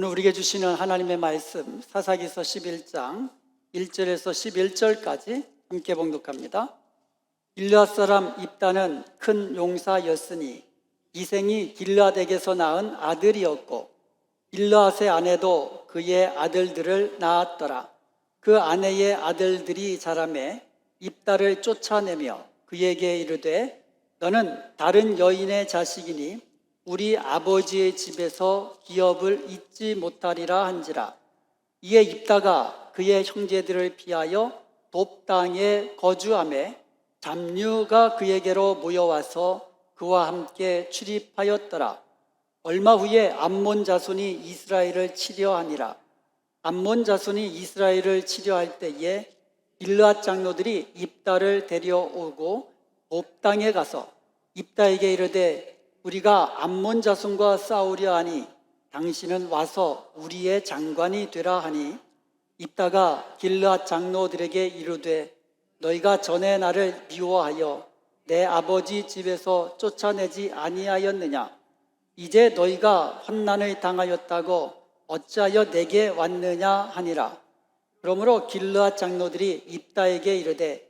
오늘 우리에게 주시는 하나님의 말씀 사사기서 11장 1절에서 11절까지 함께 봉독합니다. 길르앗 사람 입다는 큰 용사였으니 이생이 길르앗에게서 낳은 아들이었고 길르앗의 아내도 그의 아들들을 낳았더라. 그 아내의 아들들이 자라매 입다를 쫓아내며 그에게 이르되 너는 다른 여인의 자식이니 우리 아버지의 집에서 기업을 잊지 못하리라 한지라. 이에 입다가 그의 형제들을 피하여 돕당에 거주하매 잡류가 그에게로 모여와서 그와 함께 출입하였더라. 얼마 후에 암몬 자손이 이스라엘을 치려하니라. 암몬 자손이 이스라엘을 치려할 때에 길르앗 장로들이 입다를 데려오고 돕당에 가서 입다에게 이르되 우리가 암몬 자손과 싸우려 하니 당신은 와서 우리의 장관이 되라 하니 입다가 길르앗 장로들에게 이르되 너희가 전에 나를 미워하여 내 아버지 집에서 쫓아내지 아니하였느냐? 이제 너희가 환난을 당하였다고 어찌하여 내게 왔느냐 하니라. 그러므로 길르앗 장로들이 입다에게 이르되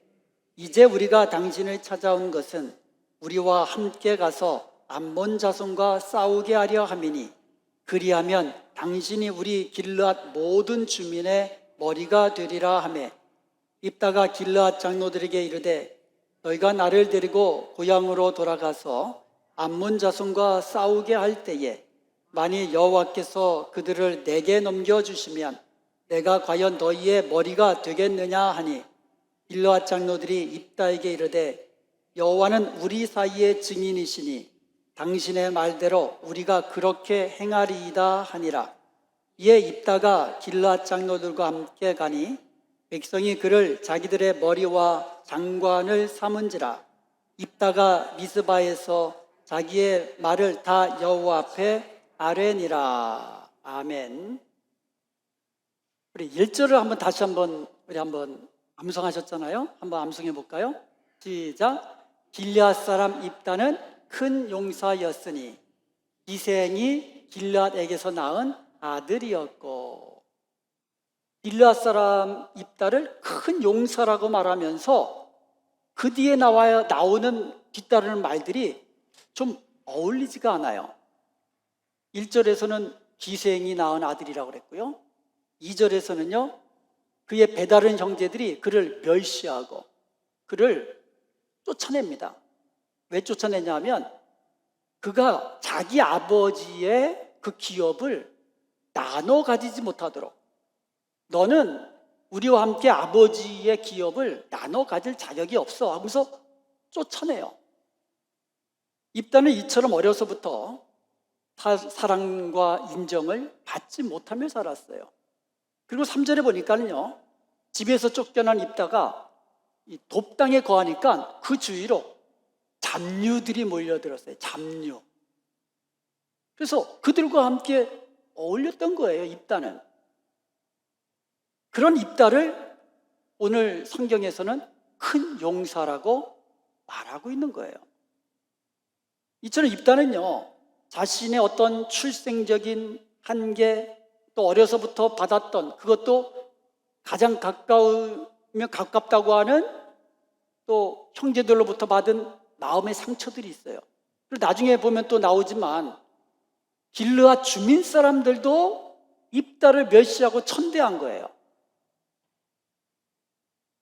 이제 우리가 당신을 찾아온 것은 우리와 함께 가서 암몬 자손과 싸우게 하려 함이니 그리하면 당신이 우리 길르앗 모든 주민의 머리가 되리라 하매 입다가 길르앗 장로들에게 이르되 너희가 나를 데리고 고향으로 돌아가서 암몬 자손과 싸우게 할 때에 만일 여호와께서 그들을 내게 넘겨주시면 내가 과연 너희의 머리가 되겠느냐 하니 길르앗 장로들이 입다에게 이르되 여호와는 우리 사이의 증인이시니 당신의 말대로 우리가 그렇게 행하리이다 하니라. 이에 입다가 길르앗 장로들과 함께 가니 백성이 그를 자기들의 머리와 장관을 삼은지라. 입다가 미스바에서 자기의 말을 다 여호와 앞에 아뢰니라. 아멘. 우리 1절을 다시 한번 암송하셨잖아요. 한번 암송해 볼까요? 시작. 길르앗 사람 입다는 큰 용사였으니 이생이 길르앗에게서 낳은 아들이었고. 길르앗 사람 입다를 큰 용사라고 말하면서 그 뒤에 나오는 뒤따르는 말들이 좀 어울리지가 않아요. 1절에서는 기생이 낳은 아들이라고 그랬고요. 2절에서는요 그의 배다른 형제들이 그를 멸시하고 그를 쫓아냅니다. 왜 쫓아내냐면 그가 자기 아버지의 그 기업을 나눠 가지지 못하도록 너는 우리와 함께 아버지의 기업을 나눠 가질 자격이 없어 하면서 쫓아내요. 입다는 이처럼 어려서부터 사랑과 인정을 받지 못하며 살았어요. 그리고 3절에 보니까는요 집에서 쫓겨난 입다가 이 돕당에 거하니까 그 주위로 잡류들이 몰려들었어요. 잡류. 그래서 그들과 함께 어울렸던 거예요. 입다는. 그런 입다를 오늘 성경에서는 큰 용사라고 말하고 있는 거예요. 이처럼 입다는요 자신의 어떤 출생적인 한계 또 어려서부터 받았던 그것도 가장 가깝다고 하는 또 형제들로부터 받은 마음의 상처들이 있어요. 그리고 나중에 보면 또 나오지만 길르앗 주민 사람들도 입다를 멸시하고 천대한 거예요.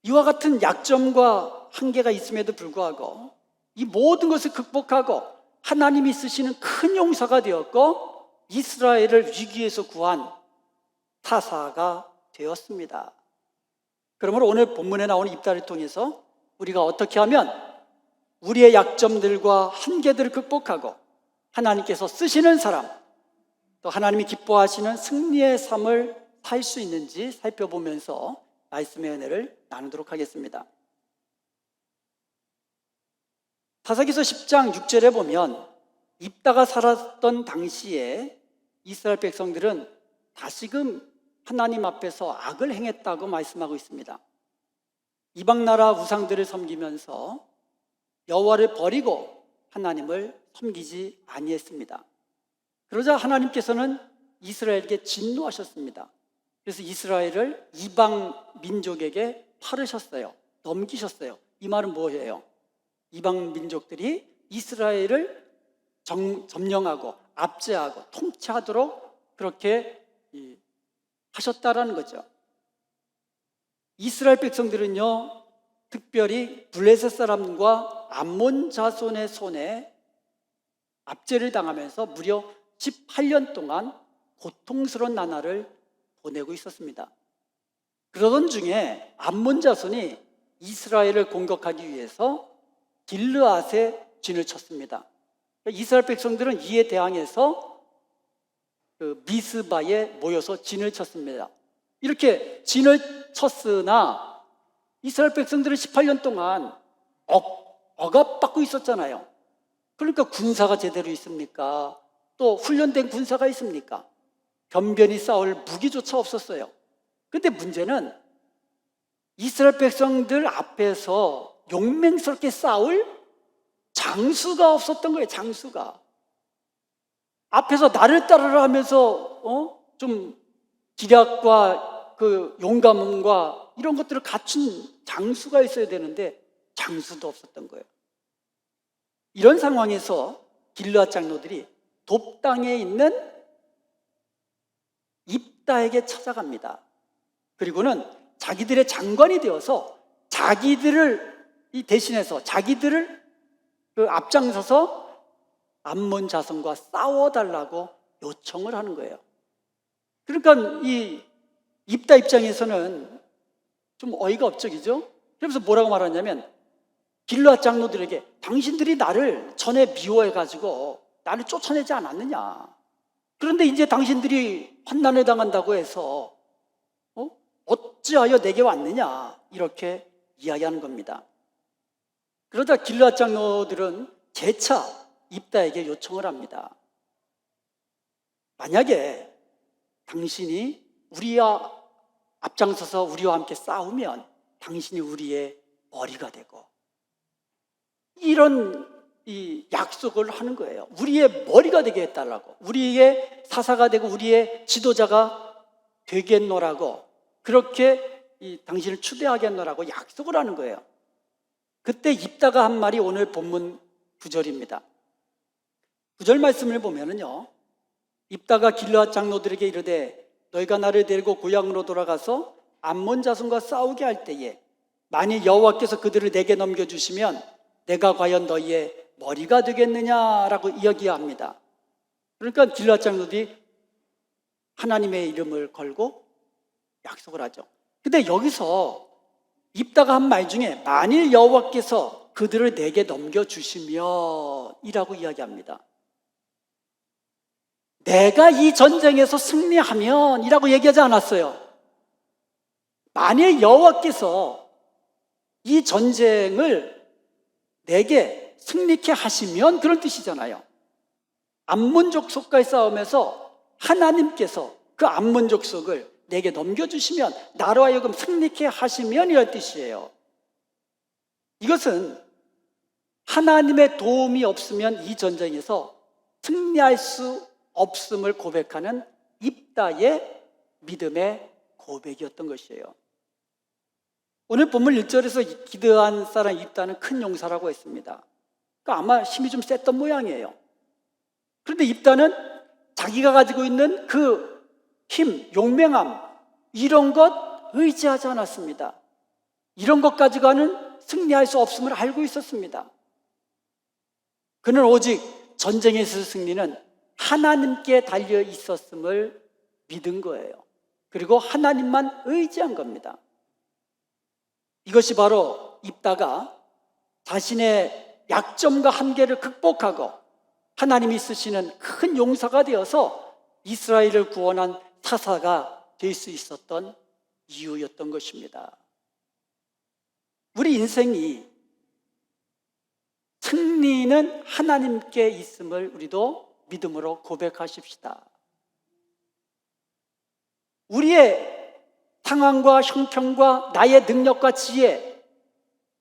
이와 같은 약점과 한계가 있음에도 불구하고 이 모든 것을 극복하고 하나님이 쓰시는 큰 용사가 되었고 이스라엘을 위기에서 구한 타사가 되었습니다. 그러므로 오늘 본문에 나오는 입다를 통해서 우리가 어떻게 하면 우리의 약점들과 한계들을 극복하고 하나님께서 쓰시는 사람 또 하나님이 기뻐하시는 승리의 삶을 살 수 있는지 살펴보면서 말씀의 은혜를 나누도록 하겠습니다. 사사기서 10장 6절에 보면 입다가 살았던 당시에 이스라엘 백성들은 다시금 하나님 앞에서 악을 행했다고 말씀하고 있습니다. 이방 나라 우상들을 섬기면서 여호와를 버리고 하나님을 섬기지 아니했습니다. 그러자 하나님께서는 이스라엘에게 진노하셨습니다. 그래서 이스라엘을 이방 민족에게 팔으셨어요. 넘기셨어요. 이 말은 뭐예요? 이방 민족들이 이스라엘을 점령하고 압제하고 통치하도록 그렇게 하셨다라는 거죠. 이스라엘 백성들은요, 특별히 블레셋 사람과 암몬 자손의 손에 압제를 당하면서 무려 18년 동안 고통스러운 나날을 보내고 있었습니다. 그러던 중에 암몬 자손이 이스라엘을 공격하기 위해서 길르앗에 진을 쳤습니다. 이스라엘 백성들은 이에 대항해서 미스바에 모여서 진을 쳤습니다. 이렇게 진을 쳤으나 이스라엘 백성들은 18년 동안 억압받고 있었잖아요. 그러니까 군사가 제대로 있습니까? 또 훈련된 군사가 있습니까? 변변히 싸울 무기조차 없었어요. 근데 문제는 이스라엘 백성들 앞에서 용맹스럽게 싸울 장수가 없었던 거예요. 장수가 앞에서 나를 따르라 하면서 좀 기략과 그 용감함과 이런 것들을 갖춘 장수가 있어야 되는데 장수도 없었던 거예요. 이런 상황에서 길르앗 장로들이 돕당에 있는 입다에게 찾아갑니다. 그리고는 자기들의 장관이 되어서 자기들을 대신해서 자기들을 앞장서서 암몬 자손과 싸워달라고 요청을 하는 거예요. 그러니까 이 입다 입장에서는 좀 어이가 없죠, 그죠? 그래서 뭐라고 말하냐면 길르앗 장로들에게 당신들이 나를 전에 미워해가지고 나를 쫓아내지 않았느냐? 그런데 이제 당신들이 환난을 당한다고 해서 어찌하여 내게 왔느냐? 이렇게 이야기하는 겁니다. 그러다 길르앗 장로들은 재차 입다에게 요청을 합니다. 만약에 당신이 우리와 앞장서서 우리와 함께 싸우면 당신이 우리의 머리가 되고 이런 이 약속을 하는 거예요. 우리의 머리가 되게 해달라고, 우리의 사사가 되고 우리의 지도자가 되겠노라고, 그렇게 당신을 추대하겠노라고 약속을 하는 거예요. 그때 입다가 한 말이 오늘 본문 9절입니다. 9절 말씀을 보면은요, 입다가 길르앗 장로들에게 이르되 너희가 나를 데리고 고향으로 돌아가서 암몬 자손과 싸우게 할 때에 만일 여호와께서 그들을 내게 넘겨주시면 내가 과연 너희의 머리가 되겠느냐라고 이야기합니다. 그러니까 길르앗 장로들이 하나님의 이름을 걸고 약속을 하죠. 근데 여기서 입다가 한 말 중에 만일 여호와께서 그들을 내게 넘겨주시면 이라고 이야기합니다. 내가 이 전쟁에서 승리하면 이라고 얘기하지 않았어요. 만일 여호와께서 이 전쟁을 내게 승리케 하시면 그런 뜻이잖아요. 암몬 족속과의 싸움에서 하나님께서 그 암몬 족속을 내게 넘겨주시면 나로 하여금 승리케 하시면 이런 뜻이에요. 이것은 하나님의 도움이 없으면 이 전쟁에서 승리할 수 없음을 고백하는 입다의 믿음의 고백이었던 것이에요. 오늘 본문 1절에서 기드한 사람 입다는 큰 용사라고 했습니다. 그러니까 아마 힘이 좀 셌던 모양이에요. 그런데 입다는 자기가 가지고 있는 그 힘, 용맹함 이런 것 의지하지 않았습니다. 이런 것 가지고는 승리할 수 없음을 알고 있었습니다. 그는 오직 전쟁에서 승리는 하나님께 달려 있었음을 믿은 거예요. 그리고 하나님만 의지한 겁니다. 이것이 바로 입다가 자신의 약점과 한계를 극복하고 하나님이 쓰시는 큰 용사가 되어서 이스라엘을 구원한 사사가 될 수 있었던 이유였던 것입니다. 우리 인생이 승리는 하나님께 있음을 우리도 믿음으로 고백하십시다. 우리의 상황과 형편과 나의 능력과 지혜,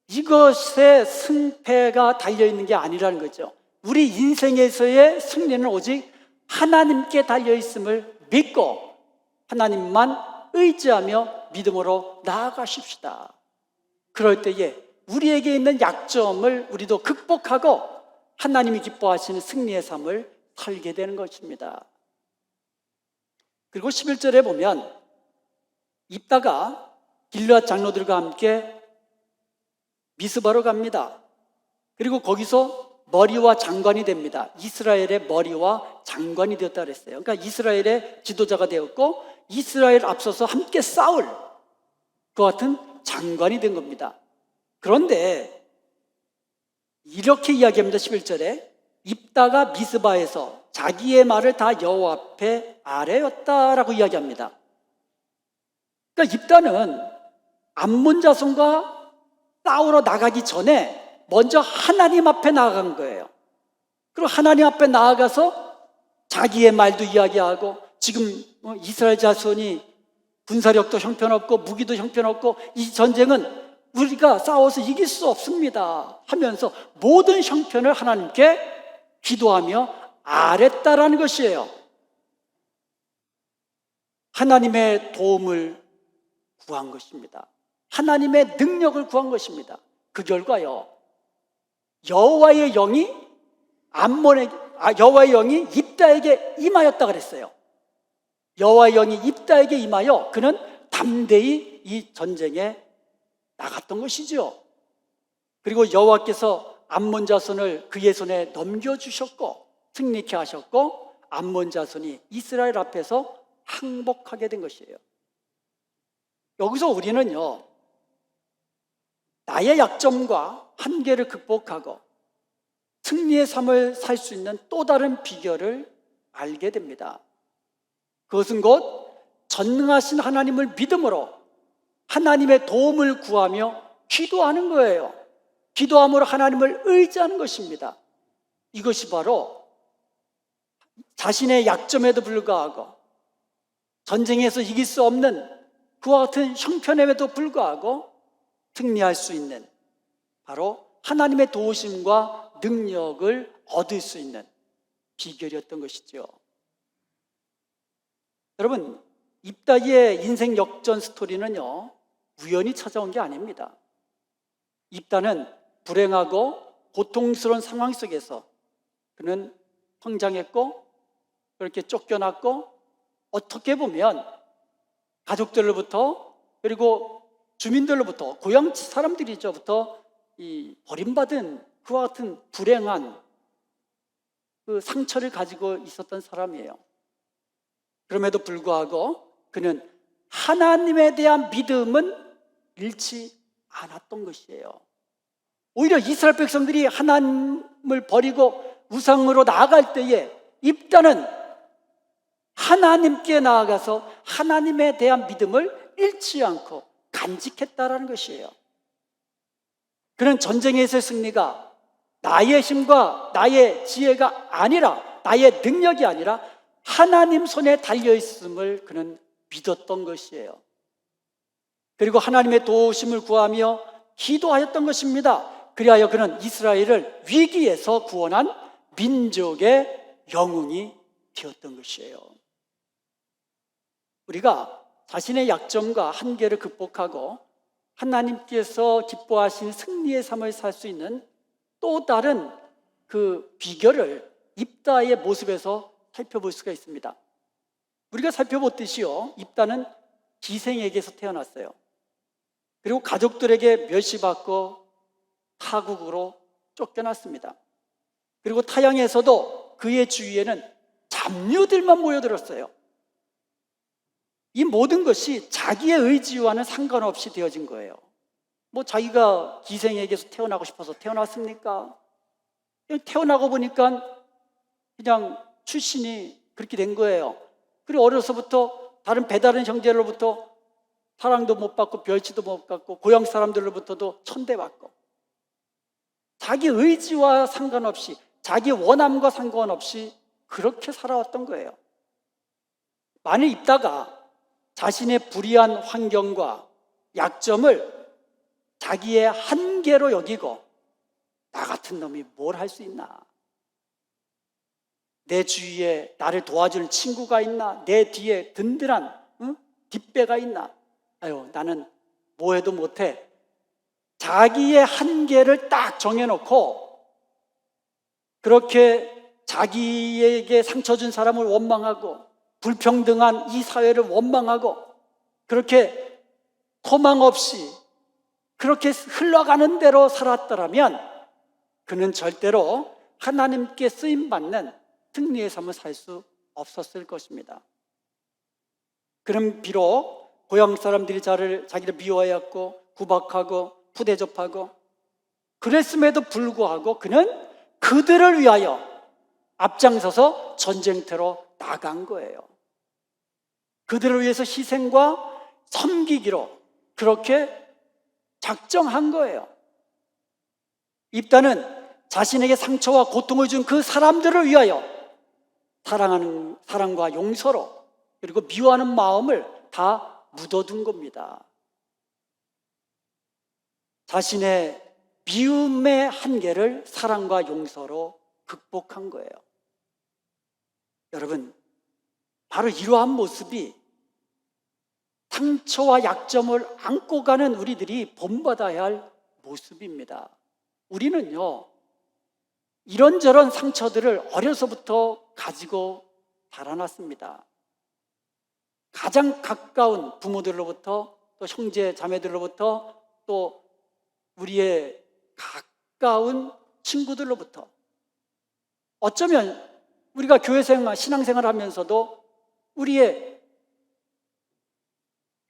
이것에 승패가 달려있는 게 아니라는 거죠. 우리 인생에서의 승리는 오직 하나님께 달려있음을 믿고 하나님만 의지하며 믿음으로 나아가십시다. 그럴 때에 우리에게 있는 약점을 우리도 극복하고 하나님이 기뻐하시는 승리의 삶을 살게 되는 것입니다. 그리고 11절에 보면 입다가 길르앗 장로들과 함께 미스바로 갑니다. 그리고 거기서 머리와 장관이 됩니다. 이스라엘의 머리와 장관이 되었다 그랬어요. 그러니까 이스라엘의 지도자가 되었고 이스라엘 앞서서 함께 싸울 그와 같은 장관이 된 겁니다. 그런데 이렇게 이야기합니다. 11절에 입다가 미스바에서 자기의 말을 다 여호와 앞에 아뢰었다라고 이야기합니다. 그러니까 입다는 암몬 자손과 싸우러 나가기 전에 먼저 하나님 앞에 나아간 거예요. 그리고 하나님 앞에 나아가서 자기의 말도 이야기하고 지금 이스라엘 자손이 군사력도 형편없고 무기도 형편없고 이 전쟁은 우리가 싸워서 이길 수 없습니다 하면서 모든 형편을 하나님께 기도하며 아뢰었다라는 것이에요. 하나님의 도움을 구한 것입니다. 하나님의 능력을 구한 것입니다. 그 결과요, 여호와의 영이 입다에게 임하였다 그랬어요. 여호와의 영이 입다에게 임하여 그는 담대히 이 전쟁에 나갔던 것이죠. 그리고 여호와께서 암몬 자손을 그의 손에 넘겨주셨고 승리케 하셨고 암몬 자손이 이스라엘 앞에서 항복하게 된 것이에요. 여기서 우리는요, 나의 약점과 한계를 극복하고 승리의 삶을 살 수 있는 또 다른 비결을 알게 됩니다. 그것은 곧 전능하신 하나님을 믿음으로 하나님의 도움을 구하며 기도하는 거예요. 기도함으로 하나님을 의지하는 것입니다. 이것이 바로 자신의 약점에도 불구하고 전쟁에서 이길 수 없는 그와 같은 형편임에도 불구하고 승리할 수 있는 바로 하나님의 도우심과 능력을 얻을 수 있는 비결이었던 것이죠. 여러분, 입다의 인생 역전 스토리는요, 우연히 찾아온 게 아닙니다. 입다는 불행하고 고통스러운 상황 속에서 그는 성장했고 그렇게 쫓겨났고 어떻게 보면 가족들로부터 그리고 주민들로부터 고향 사람들이죠부터 이 버림받은 그와 같은 불행한 그 상처를 가지고 있었던 사람이에요. 그럼에도 불구하고 그는 하나님에 대한 믿음은 잃지 않았던 것이에요. 오히려 이스라엘 백성들이 하나님을 버리고 우상으로 나아갈 때에 입다는 하나님께 나아가서 하나님에 대한 믿음을 잃지 않고 간직했다라는 것이에요. 그는 전쟁에서의 승리가 나의 힘과 나의 지혜가 아니라 나의 능력이 아니라 하나님 손에 달려있음을 그는 믿었던 것이에요. 그리고 하나님의 도우심을 구하며 기도하였던 것입니다. 그리하여 그는 이스라엘을 위기에서 구원한 민족의 영웅이 되었던 것이에요. 우리가 자신의 약점과 한계를 극복하고 하나님께서 기뻐하신 승리의 삶을 살 수 있는 또 다른 그 비결을 입다의 모습에서 살펴볼 수가 있습니다. 우리가 살펴봤듯이요, 입다는 기생에게서 태어났어요. 그리고 가족들에게 멸시받고 타국으로 쫓겨났습니다. 그리고 타향에서도 그의 주위에는 잡류들만 모여들었어요. 이 모든 것이 자기의 의지와는 상관없이 되어진 거예요. 뭐 자기가 기생에게서 태어나고 싶어서 태어났습니까? 태어나고 보니까 그냥 출신이 그렇게 된 거예요. 그리고 어려서부터 다른 배다른 형제로부터 사랑도 못 받고 별치도 못 받고 고향 사람들로부터도 천대받고 자기 의지와 상관없이 자기 원함과 상관없이 그렇게 살아왔던 거예요. 만일 입다가 자신의 불의한 환경과 약점을 자기의 한계로 여기고 나 같은 놈이 뭘 할 수 있나, 내 주위에 나를 도와줄 친구가 있나? 내 뒤에 든든한 뒷배가 있나? 아유, 나는 뭐 해도 못해. 자기의 한계를 딱 정해놓고 그렇게 자기에게 상처 준 사람을 원망하고 불평등한 이 사회를 원망하고 그렇게 소망 없이 그렇게 흘러가는 대로 살았더라면 그는 절대로 하나님께 쓰임받는 승리의 삶을 살 수 없었을 것입니다. 그럼 비록 고향 사람들이 자기를 미워해왔고 구박하고 푸대접하고 그랬음에도 불구하고 그는 그들을 위하여 앞장서서 전쟁터로 나간 거예요. 그들을 위해서 희생과 섬기기로 그렇게 작정한 거예요. 입다는 자신에게 상처와 고통을 준 그 사람들을 위하여 사랑과 용서로 그리고 미워하는 마음을 다 묻어둔 겁니다. 자신의 미움의 한계를 사랑과 용서로 극복한 거예요. 여러분, 바로 이러한 모습이 상처와 약점을 안고 가는 우리들이 본받아야 할 모습입니다. 우리는요, 이런저런 상처들을 어려서부터 가지고 자라났습니다. 가장 가까운 부모들로부터 또 형제 자매들로부터 또 우리의 가까운 친구들로부터 어쩌면 우리가 교회생활, 신앙생활 하면서도 우리의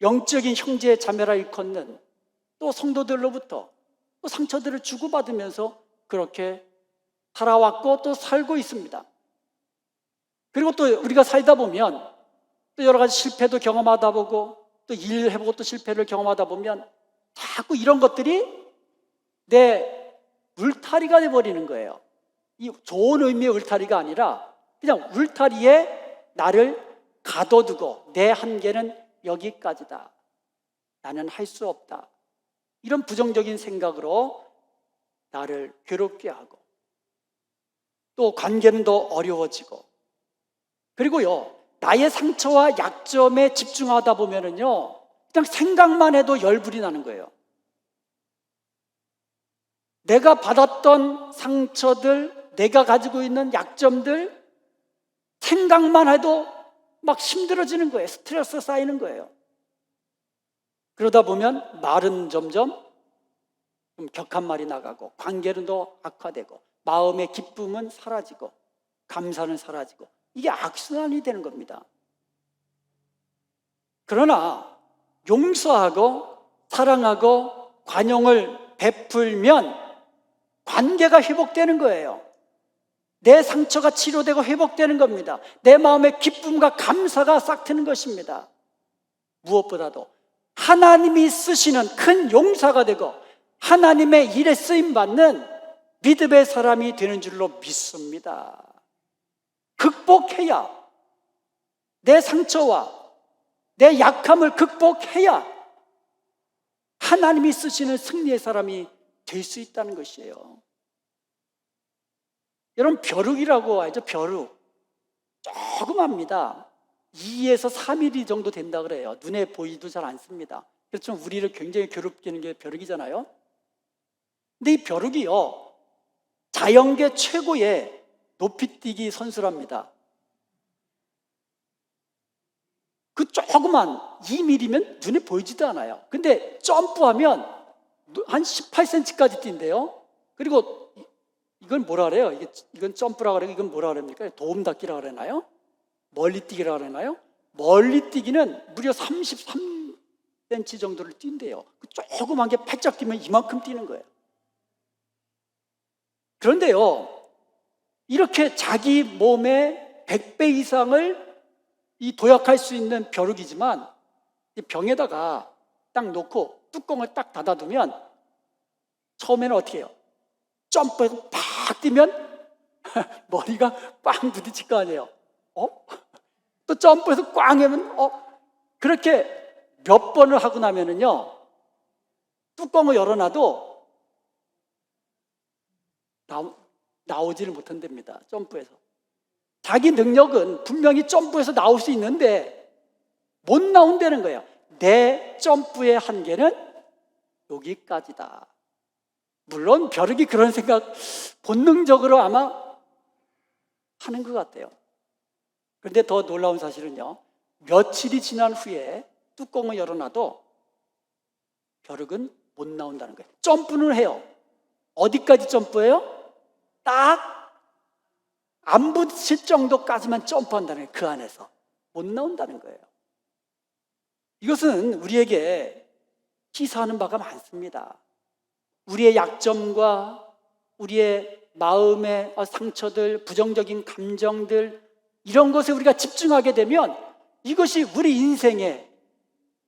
영적인 형제 자매라 일컫는 또 성도들로부터 또 상처들을 주고받으면서 그렇게 살아왔고 또 살고 있습니다. 그리고 또 우리가 살다 보면 또 여러 가지 실패도 경험하다 보고 또 일 해보고 또 실패를 경험하다 보면 자꾸 이런 것들이 내 울타리가 돼버리는 거예요. 이 좋은 의미의 울타리가 아니라 그냥 울타리에 나를 가둬두고 내 한계는 여기까지다. 나는 할 수 없다. 이런 부정적인 생각으로 나를 괴롭게 하고 또 관계는 더 어려워지고 그리고요 나의 상처와 약점에 집중하다 보면은요 그냥 생각만 해도 열불이 나는 거예요. 내가 받았던 상처들, 내가 가지고 있는 약점들 생각만 해도 막 힘들어지는 거예요. 스트레스 쌓이는 거예요. 그러다 보면 말은 점점 좀 격한 말이 나가고 관계는 더 악화되고 마음의 기쁨은 사라지고 감사는 사라지고 이게 악순환이 되는 겁니다. 그러나 용서하고 사랑하고 관용을 베풀면 관계가 회복되는 거예요. 내 상처가 치료되고 회복되는 겁니다. 내 마음의 기쁨과 감사가 싹 트는 것입니다. 무엇보다도 하나님이 쓰시는 큰 용사가 되고 하나님의 일에 쓰임받는 믿음의 사람이 되는 줄로 믿습니다. 극복해야 내 상처와 내 약함을 극복해야 하나님이 쓰시는 승리의 사람이 될 수 있다는 것이에요. 여러분 벼룩이라고 하죠. 벼룩 조그맣니다. 2에서 3mm 정도 된다 그래요. 눈에 보이도 잘 않습니다. 그렇지만 우리를 굉장히 괴롭게 하는 게 벼룩이잖아요. 근데 이 벼룩이요 자연계 최고의 높이뛰기 선수랍니다. 그 조그만 2mm면 눈에 보이지도 않아요. 근데 점프하면 한 18cm까지 뛴대요. 그리고 이건 뭐라 그래요? 이건 점프라고 그래요. 이건 뭐라 그럽니까? 도움닫기라고 그러나요? 멀리뛰기라고 그러나요? 멀리뛰기는 무려 33cm 정도를 뛴대요. 그 조그만 게 팔짝 뛰면 이만큼 뛰는 거예요. 그런데요, 이렇게 자기 몸의 100배 이상을 도약할 수 있는 벼룩이지만 이 병에다가 딱 놓고 뚜껑을 딱 닫아두면 처음에는 어떻게 해요? 점프해서 팍 뛰면 머리가 빵 부딪힐 거 아니에요. 또 점프해서 꽝 하면 그렇게 몇 번을 하고 나면은요 뚜껑을 열어놔도 나오지를 못한답니다. 점프해서. 자기 능력은 분명히 점프해서 나올 수 있는데 못 나온다는 거예요. 내 점프의 한계는 여기까지다. 물론 벼룩이 그런 생각 본능적으로 아마 하는 것 같아요. 그런데 더 놀라운 사실은요, 며칠이 지난 후에 뚜껑을 열어놔도 벼룩은 못 나온다는 거예요. 점프는 해요. 어디까지 점프해요? 딱 안 부딪힐 정도까지만 점프한다는 거예요. 그 안에서 못 나온다는 거예요. 이것은 우리에게 시사하는 바가 많습니다. 우리의 약점과 우리의 마음의 상처들, 부정적인 감정들, 이런 것에 우리가 집중하게 되면 이것이 우리 인생의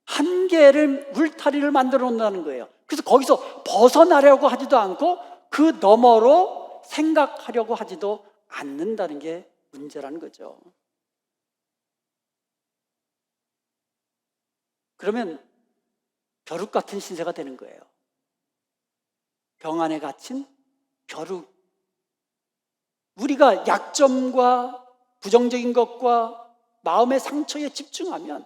한계를, 울타리를 만들어 놓는다는 거예요. 그래서 거기서 벗어나려고 하지도 않고 그 너머로 생각하려고 하지도 않는다는 게 문제라는 거죠. 그러면 벼룩 같은 신세가 되는 거예요. 병 안에 갇힌 벼룩. 우리가 약점과 부정적인 것과 마음의 상처에 집중하면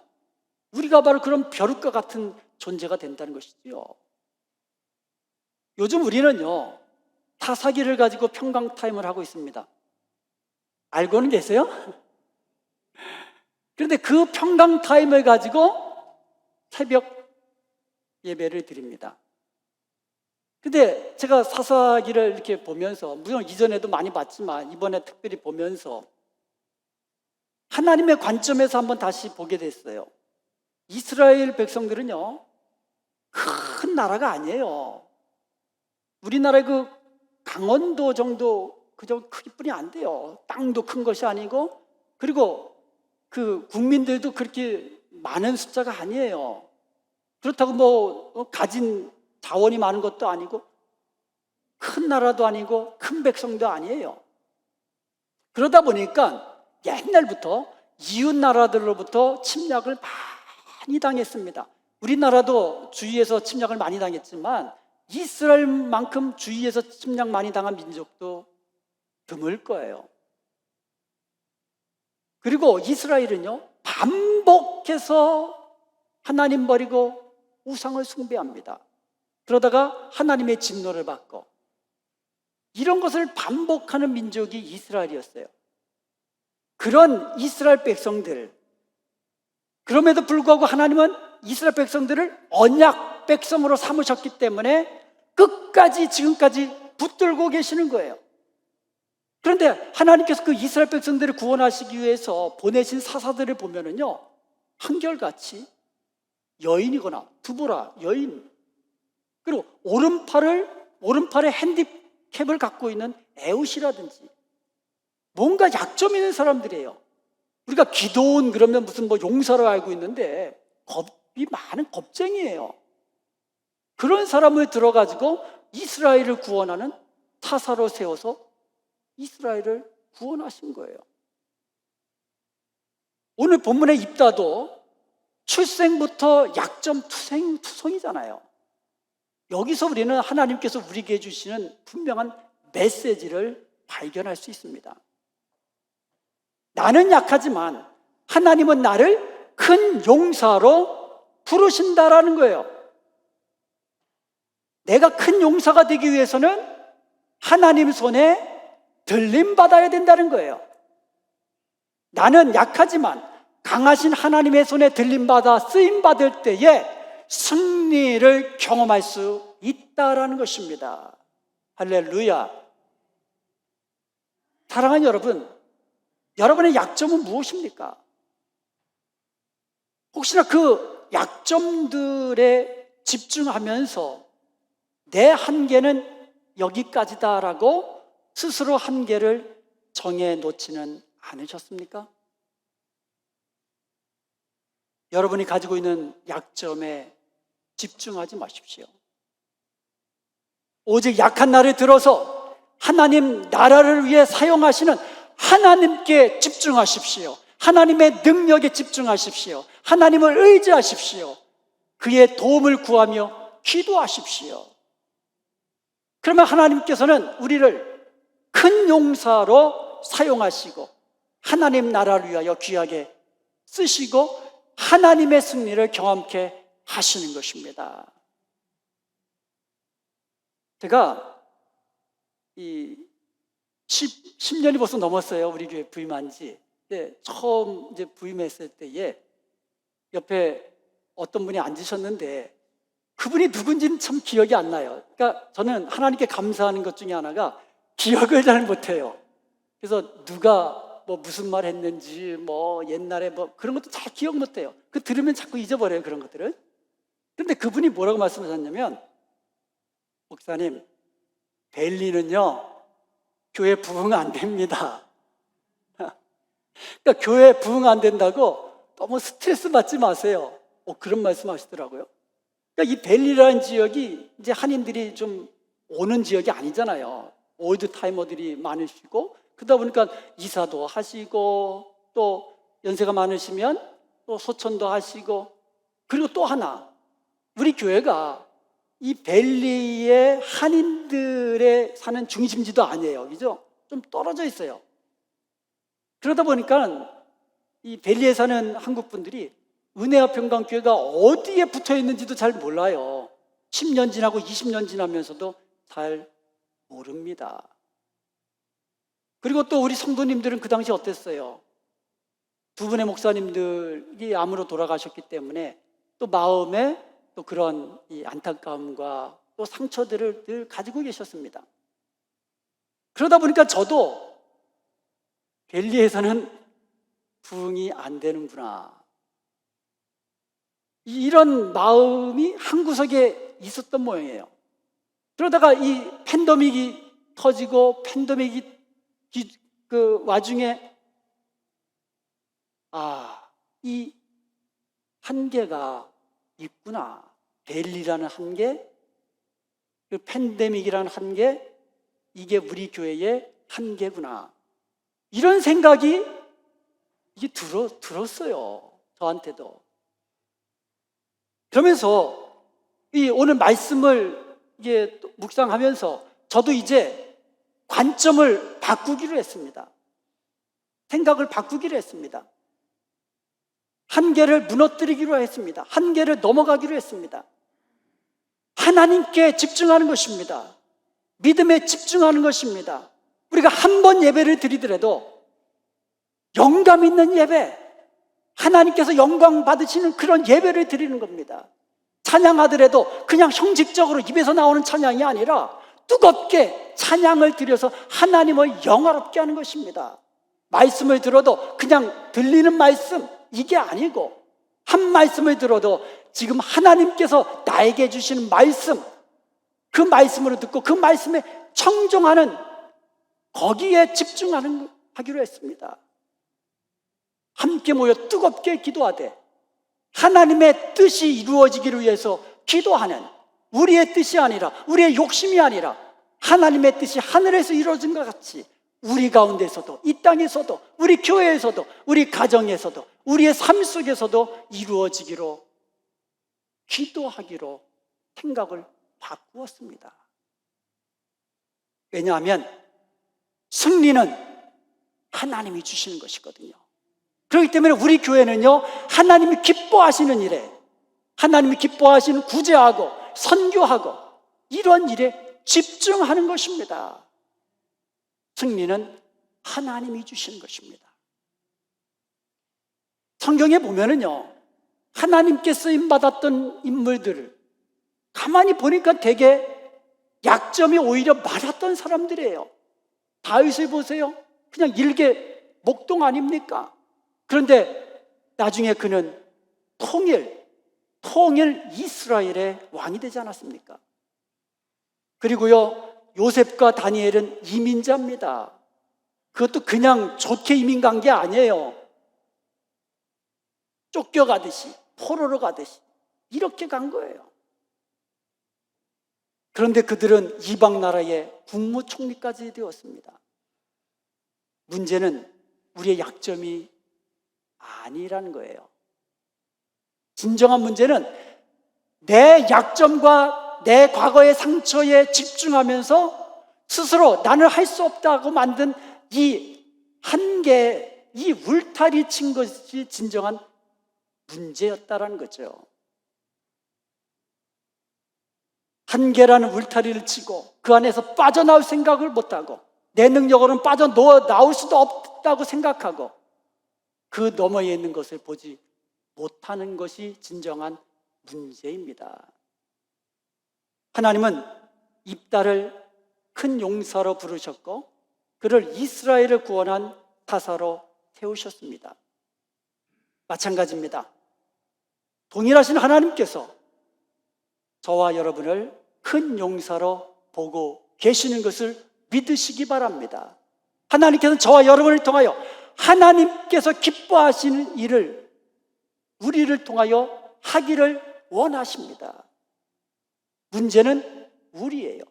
우리가 바로 그런 벼룩과 같은 존재가 된다는 것이지요. 요즘 우리는요, 타사기를 가지고 평강 타임을 하고 있습니다. 알고는 계세요? 그런데 그 평강 타임을 가지고 새벽 예배를 드립니다. 근데 제가 사사기를 이렇게 보면서, 물론 이전에도 많이 봤지만 이번에 특별히 보면서 하나님의 관점에서 한번 다시 보게 됐어요. 이스라엘 백성들은요, 큰 나라가 아니에요. 우리나라의 그 강원도 정도 그저 크기뿐이 안 돼요. 땅도 큰 것이 아니고, 그리고 그 국민들도 그렇게 많은 숫자가 아니에요. 그렇다고 뭐 가진 자원이 많은 것도 아니고, 큰 나라도 아니고, 큰 백성도 아니에요. 그러다 보니까 옛날부터 이웃 나라들로부터 침략을 많이 당했습니다. 우리나라도 주위에서 침략을 많이 당했지만 이스라엘만큼 주위에서 침략 많이 당한 민족도 드물 거예요. 그리고 이스라엘은요, 반복해서 하나님 버리고 우상을 숭배합니다. 그러다가 하나님의 진노를 받고, 이런 것을 반복하는 민족이 이스라엘이었어요. 그런 이스라엘 백성들, 그럼에도 불구하고 하나님은 이스라엘 백성들을 언약 백성으로 삼으셨기 때문에 끝까지 지금까지 붙들고 계시는 거예요. 그런데 하나님께서 그 이스라엘 백성들을 구원하시기 위해서 보내신 사사들을 보면은요, 한결같이 여인이거나 두보라 여인, 그리고 오른팔에 핸디캡을 갖고 있는 에웃이라든지 뭔가 약점 있는 사람들이에요. 우리가 기도원 그러면 무슨 뭐 용사로 알고 있는데 겁이 많은 겁쟁이에요. 그런 사람을 들어가지고 이스라엘을 구원하는 타사로 세워서 이스라엘을 구원하신 거예요. 오늘 본문의 입다도 출생부터 약점 투성이잖아요. 여기서 우리는 하나님께서 우리에게 주시는 분명한 메시지를 발견할 수 있습니다. 나는 약하지만 하나님은 나를 큰 용사로 부르신다라는 거예요. 내가 큰 용사가 되기 위해서는 하나님 손에 들림받아야 된다는 거예요. 나는 약하지만 강하신 하나님의 손에 들림받아 쓰임받을 때에 승리를 경험할 수 있다라는 것입니다. 할렐루야. 사랑하는 여러분, 여러분의 약점은 무엇입니까? 혹시나 그 약점들에 집중하면서 내 한계는 여기까지다라고 스스로 한계를 정해 놓지는 않으셨습니까? 여러분이 가지고 있는 약점에 집중하지 마십시오. 오직 약한 나를 들어서 하나님 나라를 위해 사용하시는 하나님께 집중하십시오. 하나님의 능력에 집중하십시오. 하나님을 의지하십시오. 그의 도움을 구하며 기도하십시오. 그러면 하나님께서는 우리를 큰 용사로 사용하시고 하나님 나라를 위하여 귀하게 쓰시고 하나님의 승리를 경험케 하시는 것입니다. 제가 이 10년이 벌써 넘었어요. 우리 교회 부임한 지. 처음 이제 부임했을 때에 옆에 어떤 분이 앉으셨는데 그분이 누군지는 참 기억이 안 나요. 그러니까 저는 하나님께 감사하는 것 중에 하나가 기억을 잘 못해요. 그래서 누가 뭐 무슨 말 했는지 뭐 옛날에 뭐 그런 것도 잘 기억 못해요. 그 들으면 자꾸 잊어버려요, 그런 것들을. 그런데 그분이 뭐라고 말씀하셨냐면, 목사님, 벨리는요 교회 부흥 안 됩니다. 그러니까 교회 부흥 안 된다고 너무 스트레스 받지 마세요. 그런 말씀 하시더라고요. 그러니까 이 벨리라는 지역이 이제 한인들이 좀 오는 지역이 아니잖아요. 올드 타이머들이 많으시고, 그러다 보니까 이사도 하시고, 또 연세가 많으시면 또 소천도 하시고, 그리고 또 하나, 우리 교회가 이 벨리의 한인들의 사는 중심지도 아니에요. 그죠? 좀 떨어져 있어요. 그러다 보니까 이 벨리에 사는 한국 분들이 은혜와 평강교회가 어디에 붙어 있는지도 잘 몰라요. 10년 지나고 20년 지나면서도 잘 모릅니다. 그리고 또 우리 성도님들은 그 당시 어땠어요? 두 분의 목사님들이 암으로 돌아가셨기 때문에 또 마음에 또 그런 이 안타까움과 또 상처들을 늘 가지고 계셨습니다. 그러다 보니까 저도 벨리에서는 부흥이 안 되는구나, 이런 마음이 한구석에 있었던 모양이에요. 그러다가 이 팬데믹이 터지고 팬데믹이 그 와중에 이 한계가 있구나. 벨리라는 한계, 그 팬데믹이라는 한계, 이게 우리 교회의 한계구나. 이런 생각이 이게 들었어요. 저한테도. 그러면서 이 오늘 말씀을 이게 묵상하면서 저도 이제 관점을 바꾸기로 했습니다. 생각을 바꾸기로 했습니다. 한계를 무너뜨리기로 했습니다. 한계를 넘어가기로 했습니다. 하나님께 집중하는 것입니다. 믿음에 집중하는 것입니다. 우리가 한 번 예배를 드리더라도 영감 있는 예배, 하나님께서 영광 받으시는 그런 예배를 드리는 겁니다. 찬양하더라도 그냥 형식적으로 입에서 나오는 찬양이 아니라 뜨겁게 찬양을 드려서 하나님을 영화롭게 하는 것입니다. 말씀을 들어도 그냥 들리는 말씀, 이게 아니고 한 말씀을 들어도 지금 하나님께서 나에게 주시는 말씀, 그 말씀으로 듣고 그 말씀에 청종하는, 거기에 하기로 했습니다. 함께 모여 뜨겁게 기도하되 하나님의 뜻이 이루어지기를 위해서 기도하는, 우리의 뜻이 아니라, 우리의 욕심이 아니라 하나님의 뜻이 하늘에서 이루어진 것 같이 우리 가운데서도, 이 땅에서도, 우리 교회에서도, 우리 가정에서도, 우리의 삶 속에서도 이루어지기로 기도하기로 생각을 바꾸었습니다. 왜냐하면 승리는 하나님이 주시는 것이거든요. 그렇기 때문에 우리 교회는요, 하나님이 기뻐하시는 일에, 하나님이 기뻐하시는 구제하고 선교하고 이런 일에 집중하는 것입니다. 승리는 하나님이 주시는 것입니다. 성경에 보면은요, 하나님께 쓰임받았던 인물들을 가만히 보니까 되게 약점이 오히려 많았던 사람들이에요. 다윗을 보세요. 그냥 일개 목동 아닙니까? 그런데 나중에 그는 통일 이스라엘의 왕이 되지 않았습니까? 그리고요, 요셉과 다니엘은 이민자입니다. 그것도 그냥 좋게 이민 간 게 아니에요. 쫓겨가듯이, 포로로 가듯이 이렇게 간 거예요. 그런데 그들은 이방 나라의 국무총리까지 되었습니다. 문제는 우리의 약점이 아니라는 거예요. 진정한 문제는 내 약점과 내 과거의 상처에 집중하면서 스스로 나는 할 수 없다고 만든 이 한계 이 울타리 친 것이 진정한 문제였다라는 거죠. 한계라는 울타리를 치고 그 안에서 빠져나올 생각을 못하고 내 능력으로는 빠져나올 수도 없다고 생각하고 그 너머에 있는 것을 보지 못하는 것이 진정한 문제입니다. 하나님은 입다를 큰 용사로 부르셨고 그를 이스라엘을 구원한 사사로 세우셨습니다. 마찬가지입니다. 동일하신 하나님께서 저와 여러분을 큰 용사로 보고 계시는 것을 믿으시기 바랍니다. 하나님께서는 저와 여러분을 통하여 하나님께서 기뻐하시는 일을 우리를 통하여 하기를 원하십니다. 문제는 우리예요.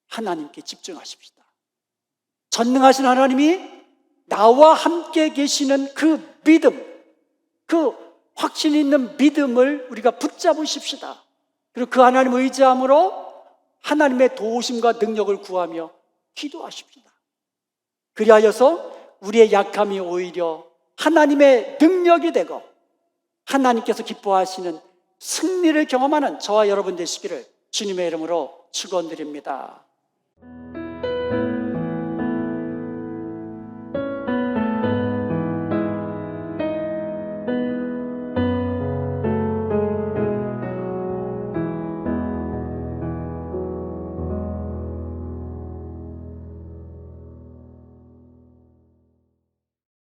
하나님께 집중하십시다. 전능하신 하나님이 나와 함께 계시는 그 믿음, 그 확신 있는 믿음을 우리가 붙잡으십시다. 그리고 그 하나님을 의지함으로 하나님의 도우심과 능력을 구하며 기도하십시다. 그리하여서 우리의 약함이 오히려 하나님의 능력이 되고 하나님께서 기뻐하시는 승리를 경험하는 저와 여러분 되시기를 주님의 이름으로 축원드립니다.